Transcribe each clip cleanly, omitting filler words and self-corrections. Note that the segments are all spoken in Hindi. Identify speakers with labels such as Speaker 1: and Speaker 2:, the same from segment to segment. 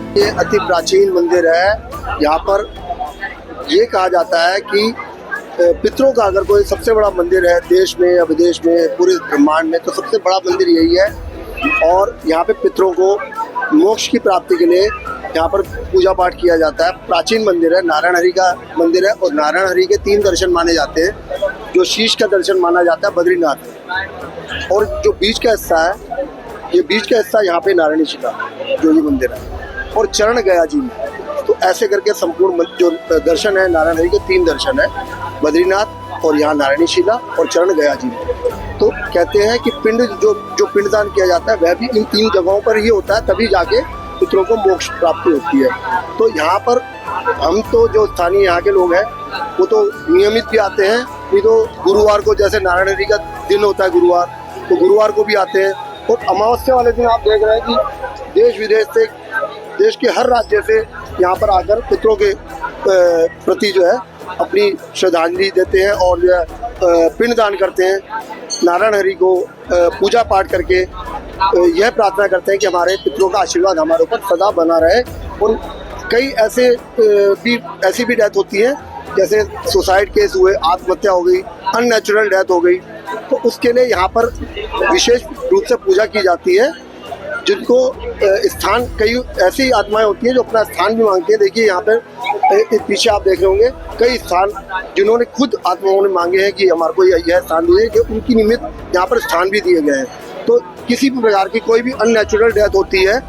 Speaker 1: ये अति प्राचीन मंदिर है। यहाँ पर ये कहा जाता है कि पितरों का अगर कोई सबसे बड़ा मंदिर है देश में या विदेश में, पूरे ब्रह्मांड में, तो सबसे बड़ा मंदिर यही है। और यहाँ पे पितरों को मोक्ष की प्राप्ति के लिए यहाँ पर पूजा पाठ किया जाता है। प्राचीन मंदिर है, नारायण हरि का मंदिर है। और नारायण हरि के 3 दर्शन माने जाते हैं। जो शीश का दर्शन माना जाता है बद्रीनाथ, और जो बीच का हिस्सा है, ये बीच का हिस्सा यहाँ पे नारायणी शिला जो ये मंदिर है, और चरण गया जी में। तो ऐसे करके संपूर्ण जो दर्शन है नारायण हरि के 3 दर्शन है, बद्रीनाथ और यहाँ नारायणी शिला और चरण गया जी में। तो कहते हैं कि पिंड जो पिंडदान किया जाता है वह भी इन 3 जगहों पर ही होता है, तभी जाके पितरों को मोक्ष प्राप्ति होती है। तो यहाँ पर हम तो जो स्थानीय यहाँ के लोग हैं वो तो नियमित भी आते हैं। नहीं तो गुरुवार को, जैसे नारायण हरि का दिन होता है गुरुवार, तो गुरुवार को भी आते हैं। और अमावस्या वाले दिन आप देख रहे हैं कि देश विदेश से, देश के हर राज्य से यहाँ पर आकर पितरों के प्रति जो है अपनी श्रद्धांजलि देते हैं और जो है पिंडदान करते हैं। नारायण हरि को पूजा पाठ करके यह प्रार्थना करते हैं कि हमारे पितरों का आशीर्वाद हमारे ऊपर सदा बना रहे। और कई ऐसी भी डेथ होती है, जैसे सुसाइड केस हुए, आत्महत्या हो गई, अननेचुरल डेथ हो गई, तो उसके लिए यहाँ पर विशेष रूप से पूजा की जाती है। जिनको स्थान, कई ऐसी आत्माएं होती हैं जो अपना स्थान भी मांगती हैं। देखिए यहाँ पर पीछे आप देख रहे होंगे कई स्थान जिन्होंने खुद आत्माओं ने मांगे हैं कि हमारे को यह स्थान दिए, कि उनकी निमित्त यहाँ पर स्थान भी दिए गए हैं। तो किसी भी प्रकार की कोई भी अननेचुरल डेथ होती है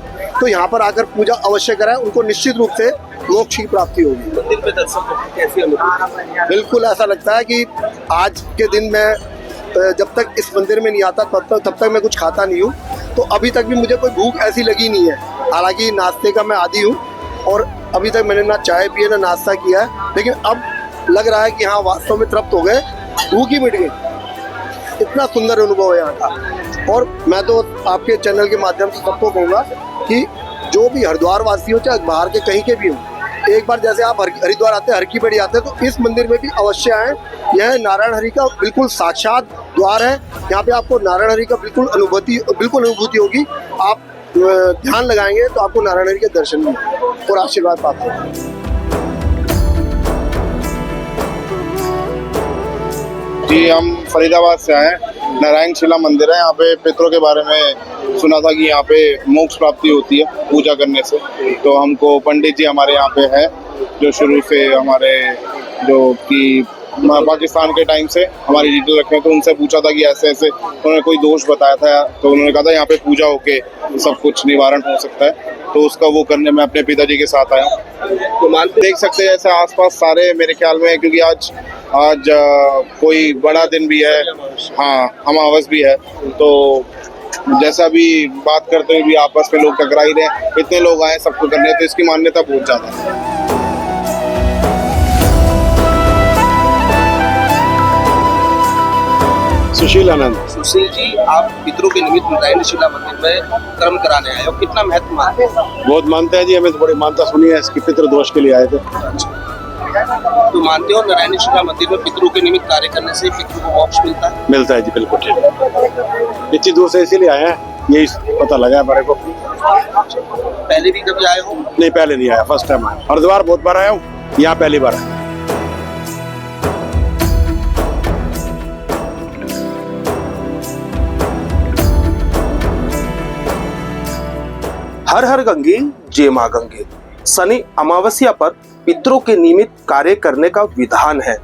Speaker 1: तो यहाँ पर आकर पूजा अवश्य कराएं, उनको निश्चित रूप से मोक्ष की प्राप्ति होगी।
Speaker 2: मंदिर में दर्शन करके कैसी अनुभूति?
Speaker 1: बिल्कुल ऐसा लगता है कि आज के दिन मैं जब तक इस मंदिर में नहीं आता तब तक मैं कुछ खाता नहीं हूँ। तो अभी तक भी मुझे कोई भूख ऐसी लगी नहीं है। हालांकि नाश्ते का मैं आदी हूँ और अभी तक मैंने ना चाय पी है ना नाश्ता किया है, लेकिन अब लग रहा है कि हाँ वास्तव में तृप्त हो गए, भूख ही मिट गई। इतना सुंदर अनुभव है यहाँ का। और मैं तो आपके चैनल के माध्यम से सबको कहूँगा कि जो भी हरिद्वार वासी हो, चाहे बाहर के कहीं के भी हो, एक बार जैसे आप हरिद्वार आते हैं, हर की पेड़ी आते हैं, तो इस मंदिर में भी अवश्य आएं। यह नारायण हरि का बिल्कुल साक्षात द्वार है। यहाँ पे आपको नारायण हरि का बिल्कुल अनुभूति होगी। आप ध्यान लगाएंगे तो आपको नारायण हरि के दर्शन भी और आशीर्वाद प्राप्त होगा।
Speaker 3: जी, हम फरीदाबाद से आए। नारायण शिला मंदिर है। यहाँ पे पितरों के बारे में सुना था कि यहाँ पे मोक्ष प्राप्ति होती है पूजा करने से। तो हमको पंडित जी हमारे यहाँ पे है जो शुरू से हमारे, जो कि पाकिस्तान के टाइम से हमारी डिटेल रखे हैं, तो उनसे पूछा था कि ऐसे ऐसे, उन्होंने कोई दोष बताया था, तो उन्होंने कहा था यहाँ पे पूजा होके सब कुछ निवारण हो सकता है। तो उसका वो करने में अपने पिताजी के साथ आया। तो मानते देख सकते हैं ऐसे आसपास सारे मेरे ख्याल में, क्योंकि आज कोई बड़ा दिन भी है, हाँ अमावस भी है, तो जैसा भी बात करते हुए भी आपस में लोग टकरा ही रहे, इतने लोग आए सबको करने, तो इसकी मान्यता बहुत ज़्यादा है।
Speaker 4: सुशील आनंद।
Speaker 2: सुशील जी, आप पितरों के निमित्त नारायण शिला मंदिर में कर्म कराने आए हो, कितना महत्व मानते हैं?
Speaker 4: बहुत मानते हैं जी, हमें तो बड़ी मानता सुनी है इसकी। पितृ दोष के लिए आए थे।
Speaker 2: तो मानते हो नारायण शिला मंदिर में पितरों के निमित्त कार्य करने से पितरों को मोक्ष मिलता है?
Speaker 4: मिलता है जी, बिल्कुल ठीक। इतनी दूर से इसीलिए आए हैं, यही पता लगा हमारे को।
Speaker 2: पहले भी कभी आए हो?
Speaker 4: नहीं, पहले नहीं आया, फर्स्ट टाइम आया। हरिद्वार बहुत बार आया हूँ, यहाँ पहली बार आया।
Speaker 2: हर हर गंगे जय मां गंगे। शनि अमावस्या पर पितरों के निमित्त कार्य करने का विधान है।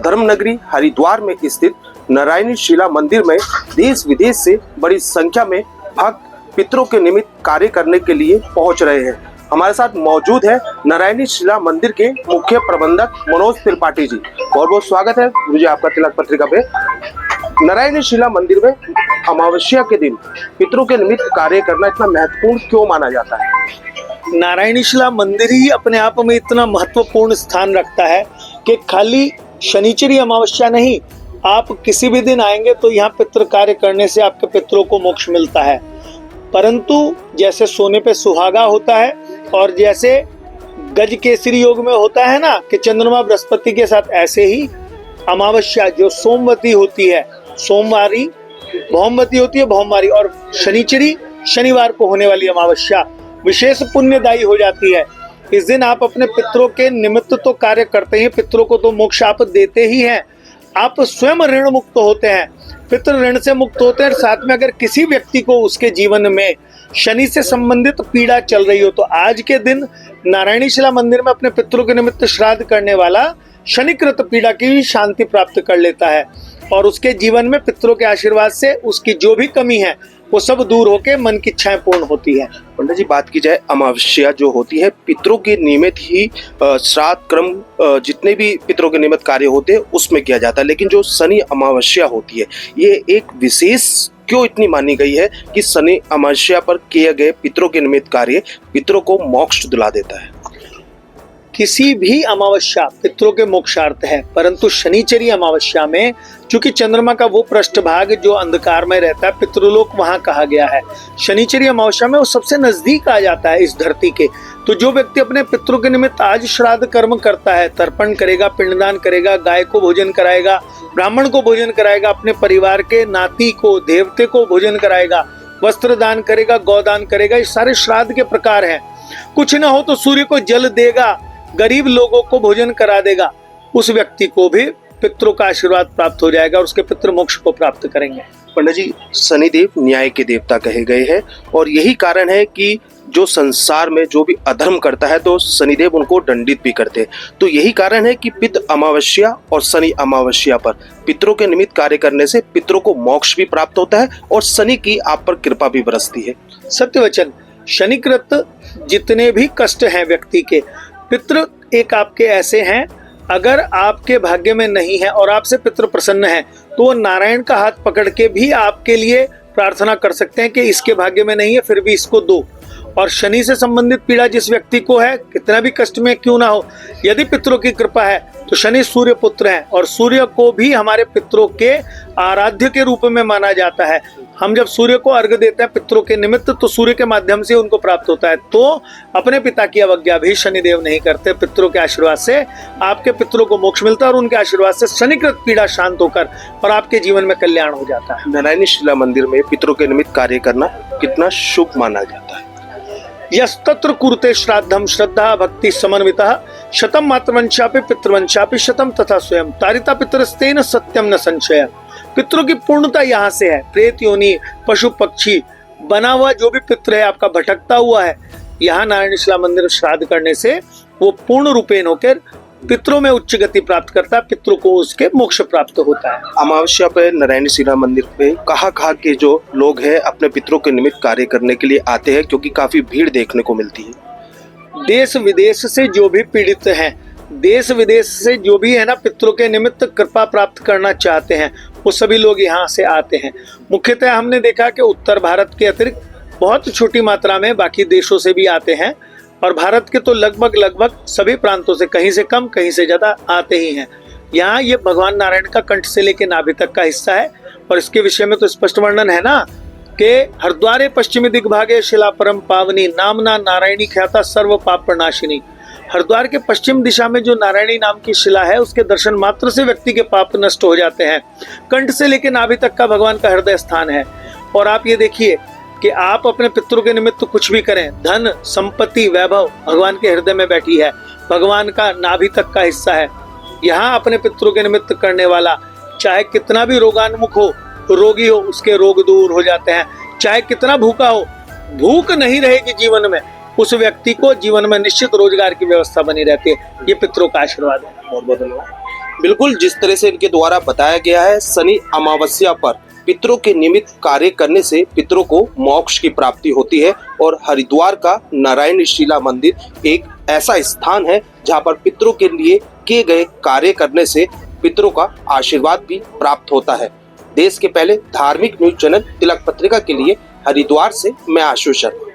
Speaker 2: धर्मनगरी हरिद्वार में स्थित नारायणी शिला मंदिर में देश विदेश से बड़ी संख्या में भक्त पितरों के निमित्त कार्य करने के लिए पहुंच रहे हैं। हमारे साथ मौजूद है नारायणी शिला मंदिर के मुख्य प्रबंधक मनोज त्रिपाठी जी। बहुत बहुत स्वागत है गुरु जी आपका तिलक पत्रिका पे। नारायणी शिला मंदिर में अमावस्या के दिन पितरों के निमित्त कार्य करना इतना महत्वपूर्ण क्यों माना जाता है?
Speaker 5: नारायणी शिला मंदिर ही अपने आप में इतना महत्वपूर्ण स्थान रखता है कि खाली शनिचरी अमावस्या नहीं, आप किसी भी दिन आएंगे तो यहाँ पितृ कार्य करने से आपके पितरों को मोक्ष मिलता है। परंतु जैसे सोने पे सुहागा होता है और जैसे गज केसरी योग में होता है ना कि चंद्रमा बृहस्पति के साथ, ऐसे ही अमावस्या जो सोमवती होती है, सोमवारी भौमवती होती है, भौमवारी, और शनिचरी शनिवार को होने वाली अमावस्या, विशेष पुण्यदायी हो जाती है। इस दिन आप अपने पितरों के निमित्त तो कार्य करते हैं, पितरों को तो मोक्ष आप देते ही हैं, आप स्वयं ऋण मुक्त होते हैं, पितृ ऋण से मुक्त होते हैं। साथ में अगर किसी व्यक्ति को उसके जीवन में शनि से संबंधित पीड़ा चल रही हो तो आज के दिन नारायणी शिला मंदिर में अपने पितरों के निमित्त श्राद्ध करने वाला शनिकृत पीड़ा की शांति प्राप्त कर लेता है और उसके जीवन में पितरों के आशीर्वाद से उसकी जो भी कमी है वो सब दूर होकर मन की इच्छाएं पूर्ण होती है।
Speaker 2: पंडित जी, बात की जाए अमावस्या जो होती है, पितरों के नियमित ही श्राद्ध क्रम जितने भी पितरों के नियमित कार्य होते हैं उसमें किया जाता है, लेकिन जो शनि अमावस्या होती है ये एक विशेष क्यों इतनी मानी गई है कि शनि अमावस्या पर किए गए पितरों के निमित्त कार्य पितरों को मोक्ष दिला देता है?
Speaker 5: किसी भी अमावस्या पितरों के मोक्षार्थ है, परंतु शनिचरी अमावस्या में चूंकि चंद्रमा का वो पृष्ठभाग जो अंधकार में रहता है, पितृलोक वहां कहा गया है। शनिचरी अमावस्या में वो सबसे नजदीक आ जाता है इस धरती के। तो जो व्यक्ति अपने पितरों के निमित्त आज श्राद्ध कर्म करता है, तर्पण करेगा, पिंडदान करेगा, गाय को भोजन कराएगा, ब्राह्मण को भोजन कराएगा, अपने परिवार के नाती को, देवते को भोजन कराएगा, वस्त्र दान करेगा, गौदान करेगा, ये सारे श्राद्ध के प्रकार हैं। कुछ ना हो तो सूर्य को जल देगा, गरीब लोगों को भोजन करा देगा, उस व्यक्ति को भी पितरों का आशीर्वाद प्राप्त हो जाएगा और उसके पितृ मोक्ष को प्राप्त करेंगे।
Speaker 2: पंडित जी, शनिदेव न्याय के देवता कहे गए हैं और यही कारण है कि जो संसार में जो भी अधर्म करता है तो शनिदेव उनको दंडित भी करते हैं। तो यही कारण है कि पितृ अमावस्या और शनि अमावस्या पर पितरों के निमित्त कार्य करने से पितरों को मोक्ष भी प्राप्त होता है और शनि की आप पर कृपा भी बरसती है।
Speaker 5: सत्य वचन। शनिकृत जितने भी कष्ट हैं व्यक्ति के, पितृ एक आपके ऐसे हैं, अगर आपके भाग्य में नहीं है और आपसे पितृ प्रसन्न है तो वो नारायण का हाथ पकड़ के भी आपके लिए प्रार्थना कर सकते हैं कि इसके भाग्य में नहीं है फिर भी इसको दो। और शनि से संबंधित पीड़ा जिस व्यक्ति को है, कितना भी कष्ट में क्यों ना हो, यदि पितरों की कृपा है तो शनि सूर्य पुत्र है और सूर्य को भी हमारे पितरों के आराध्य के रूप में माना जाता है। हम जब सूर्य को अर्घ देते हैं पितरों के निमित्त तो सूर्य के माध्यम से उनको प्राप्त होता है। तो अपने पिता की अवज्ञा भी शनिदेव नहीं करते। पितरों के आशीर्वाद से आपके पितरों को मोक्ष मिलता है और उनके आशीर्वाद से शनिकृत पीड़ा शांत होकर और आपके जीवन में कल्याण हो जाता है।
Speaker 2: नारायणी शिला मंदिर में पितरों के निमित्त कार्य करना कितना शुभ माना जाता है?
Speaker 5: यस्तत्र कुरुते श्राद्धम श्रद्धा भक्ति समन्वितः शतम मातृवंशापि पितृवंशापि शतम तथा स्वयं तारिता पितरस्तेन सत्यम न संशय। पितरों की पूर्णता यहाँ से है। प्रेत योनि, पशु पक्षी बना हुआ जो भी पितृ है आपका भटकता हुआ है, यहाँ नारायण शिला मंदिर में श्राद्ध करने से वो पूर्ण रूपेण होकर पितरों में उच्च गति प्राप्त करता है, पितरों को उसके मोक्ष प्राप्त होता है।
Speaker 2: अमावस्या पे नारायणी शिला मंदिर पे कहाँ के जो लोग हैं अपने पितरों के निमित्त कार्य करने के लिए आते हैं, क्योंकि काफी भीड़ देखने को मिलती है।
Speaker 5: देश विदेश से जो भी पीड़ित हैं, देश विदेश से जो भी है ना पितरों के निमित्त कृपा प्राप्त करना चाहते हैं, वो सभी लोग यहाँ से आते हैं। मुख्यतः हमने देखा कि उत्तर भारत के अतिरिक्त बहुत छोटी मात्रा में बाकी देशों से भी आते हैं और भारत के तो लगभग सभी प्रांतों से कहीं से कम कहीं से ज्यादा आते ही हैं। यहाँ ये भगवान नारायण का कंठ से लेकर नाभि तक का हिस्सा है और इसके विषय में तो स्पष्ट वर्णन है ना कि हरिद्वारे पश्चिमी दिग्भागे शिला परम पावनी नामना नारायणी ख्याता सर्व पाप प्रनाशिनी। हरिद्वार के पश्चिम दिशा में जो नारायणी नाम की शिला है उसके दर्शन मात्र से व्यक्ति के पाप नष्ट हो जाते हैं। कंठ से लेकर नाभि तक का भगवान का हृदय स्थान है। और आप ये देखिए कि आप अपने पितरों के निमित्त कुछ भी करें, धन संपत्ति वैभव भगवान के हृदय में बैठी है, भगवान का नाभि तक का हिस्सा है। यहाँ अपने पितरों के निमित्त करने वाला चाहे कितना भी रोगान्मुख हो, रोगी हो, उसके रोग दूर हो जाते हैं। चाहे कितना भूखा हो, भूख नहीं रहेगी जीवन में, उस व्यक्ति को जीवन में निश्चित रोजगार की व्यवस्था बनी रहती है। ये पितरों का आशीर्वाद है।
Speaker 2: बहुत बहुत धन्यवाद। बिल्कुल जिस तरह से इनके द्वारा बताया गया है, शनि अमावस्या पर पितरों के निमित्त कार्य करने से पितरों को मोक्ष की प्राप्ति होती है और हरिद्वार का नारायणी शिला मंदिर एक ऐसा स्थान है जहां पर पितरों के लिए किए गए कार्य करने से पितरों का आशीर्वाद भी प्राप्त होता है। देश के पहले धार्मिक न्यूज चैनल तिलक पत्रिका के लिए हरिद्वार से मैं आशु शर्मा।